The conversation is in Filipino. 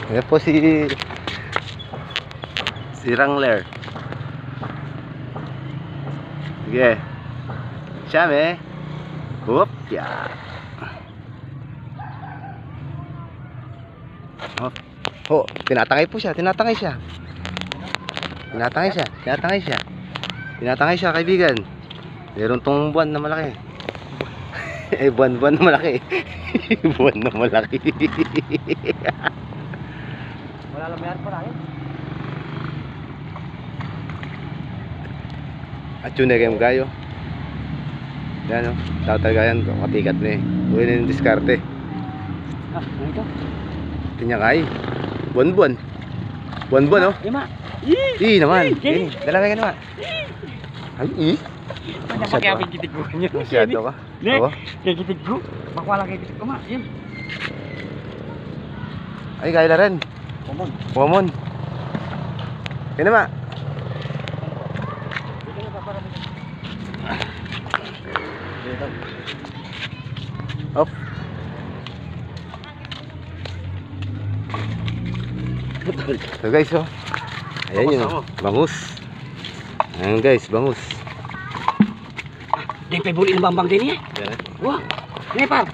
Ayan po si Wrangler. Sige. Siyame. Hop, ya. Hop. Oh, tinatangay po siya, tinatangay siya. Tinatangay siya, tinatangay siya. Tinatangay siya, kaibigan. Meron tong buwan na malaki. Eh, buwan na malaki. Buwan na malaki. Wala lang mayroon pa rin. At yun na kayo gayo. Yan o, tatagayan ko, katikat na eh. Uwi na yung diskarte. Ah, ano ito? Tinyakay. Buwan-buwan. Buwan-buwan o. Ima. Naman. Dalaway ka naman. Ay, Kaya kikitig ko niya. masyado ka. Nek, Oo. kikitig ko. Makwala kikitig ko ma. Yan. Ay, kaya na rin. Kumon. Kumon. Yan naman. Hop. So guys, oh. Ayan yun, bangus. Ayan guys, bangus. Dahil pa buli ng bambang din niya. Yan eh. Wah, ini pa.